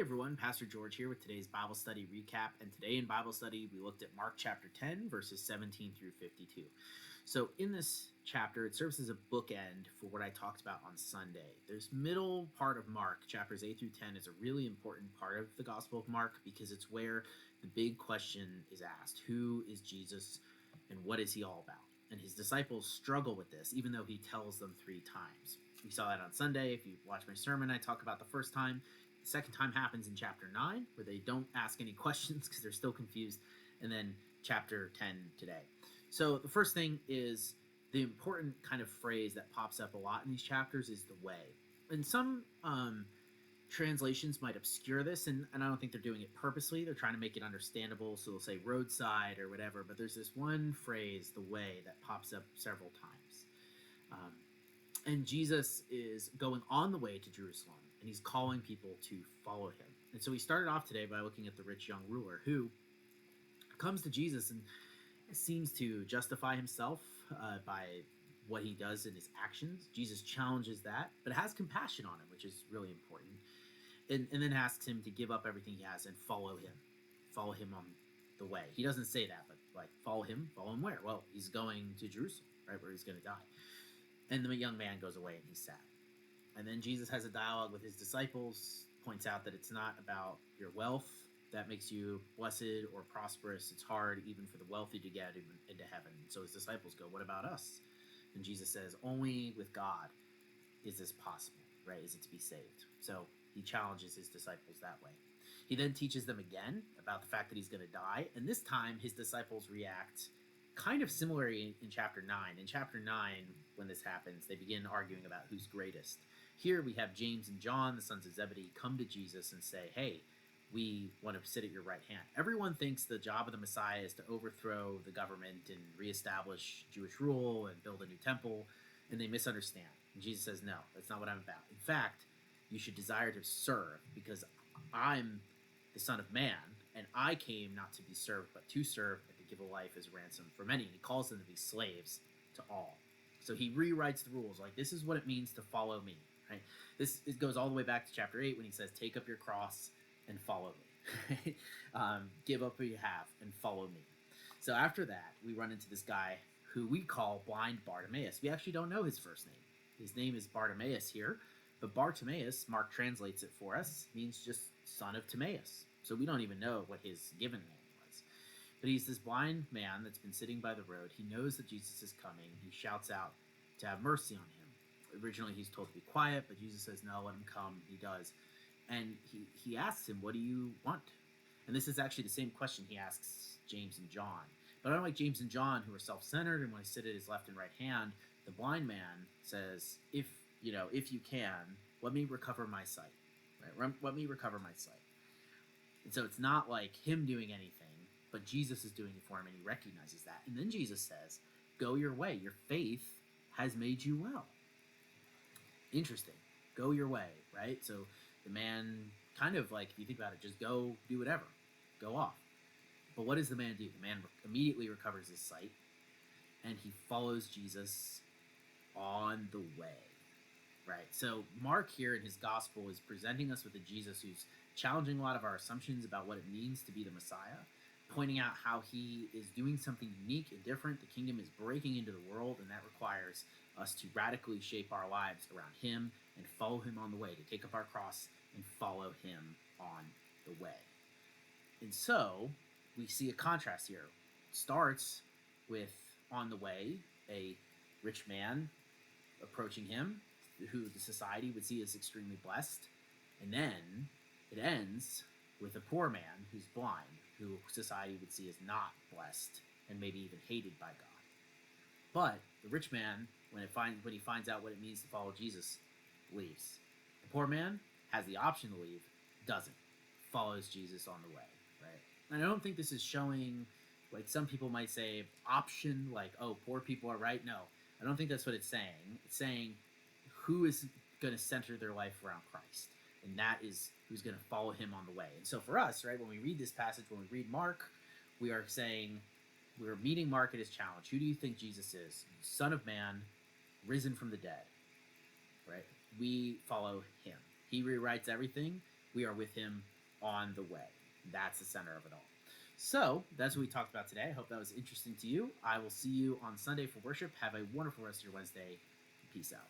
everyone, Pastor George here with today's Bible study recap. And today in Bible study, we looked at Mark chapter 10, verses 17 through 52. So in this chapter, it serves as a bookend for what I talked about on Sunday. This middle part of Mark, chapters 8 through 10, is a really important part of the Gospel of Mark because it's where the big question is asked: who is Jesus and what is he all about? And his disciples struggle with this, even though he tells them 3 times. We saw that on Sunday. If you watch my sermon, I talk about the first time. The second time happens in chapter 9, where they don't ask any questions because they're still confused. And then chapter 10 today. So the first thing is the important kind of phrase that pops up a lot in these chapters is the way. And some translations might obscure this, and I don't think they're doing it purposely. They're trying to make it understandable, so they'll say roadside or whatever. But there's this one phrase, the way, that pops up several times. And Jesus is going on the way to Jerusalem, and he's calling people to follow him. And so we started off today by looking at the rich young ruler who comes to Jesus and seems to justify himself by what he does in his actions. Jesus challenges that, but has compassion on him, which is really important. And then asks him to give up everything he has and follow him. Follow him on the way. He doesn't say that, but like, follow him where? Well, he's going to Jerusalem, right, where he's going to die. And the young man goes away and he's sad. And then Jesus has a dialogue with his disciples, points out that it's not about your wealth that makes you blessed or prosperous. It's hard even for the wealthy to get into heaven. So his disciples go, what about us? And Jesus says, only with God is this possible, right? Is it to be saved? So he challenges his disciples that way. He then teaches them again about the fact that he's going to die. And this time his disciples react kind of similarly in chapter 9. In chapter 9, when this happens, they begin arguing about who's greatest. Here we have James and John, the sons of Zebedee, come to Jesus and say, hey, we want to sit at your right hand. Everyone thinks the job of the Messiah is to overthrow the government and reestablish Jewish rule and build a new temple, and they misunderstand. And Jesus says, no, that's not what I'm about. In fact, you should desire to serve, because I'm the Son of Man, and I came not to be served, but to serve and to give a life as ransom for many. And he calls them to be slaves to all. So he rewrites the rules. Like, this is what it means to follow me. Right? It goes all the way back to chapter 8 when he says, take up your cross and follow me. Give up what you have and follow me. So after that, we run into this guy who we call blind Bartimaeus. We actually don't know his first name. His name is Bartimaeus here, but Bartimaeus, Mark translates it for us, means just son of Timaeus. So we don't even know what his given name was. But he's this blind man that's been sitting by the road. He knows that Jesus is coming. He shouts out to have mercy on him. Originally, he's told to be quiet, but Jesus says, no, let him come. He does. And he asks him, what do you want? And this is actually the same question he asks James and John. But unlike James and John, who are self-centered and want to sit at his left and right hand, the blind man says, if you can, let me recover my sight. Right? Let me recover my sight. And so it's not like him doing anything, but Jesus is doing it for him, and he recognizes that. And then Jesus says, go your way. Your faith has made you well. Interesting. Go your way, right? So the man kind of, like, if you think about it, just go do whatever. Go off. But what does the man do? The man immediately recovers his sight, and he follows Jesus on the way, right? So Mark here in his gospel is presenting us with a Jesus who's challenging a lot of our assumptions about what it means to be the Messiah, pointing out how he is doing something unique and different. The kingdom is breaking into the world, and that requires us to radically shape our lives around him and follow him on the way, to take up our cross and follow him on the way. And so we see a contrast here. It starts with, on the way, a rich man approaching him, who the society would see as extremely blessed. And then it ends with a poor man who's blind, who society would see as not blessed and maybe even hated by God. But the rich man, when he finds out what it means to follow Jesus, leaves. The poor man has the option to leave, doesn't, follows Jesus on the way, right? And I don't think this is showing, like some people might say, option, like, oh, poor people are right. No, I don't think that's what it's saying. It's saying who is going to center their life around Christ, and that is who's going to follow him on the way. And so for us, right, when we read this passage, when we read Mark, we are saying, we're meeting Mark at his challenge. Who do you think Jesus is? Son of Man, risen from the dead, right? We follow him. He rewrites everything. we are with him on the way. That's the center of it all. So that's what we talked about today. I hope that was interesting to you. I will see you on Sunday for worship. Have a wonderful rest of your Wednesday. Peace out.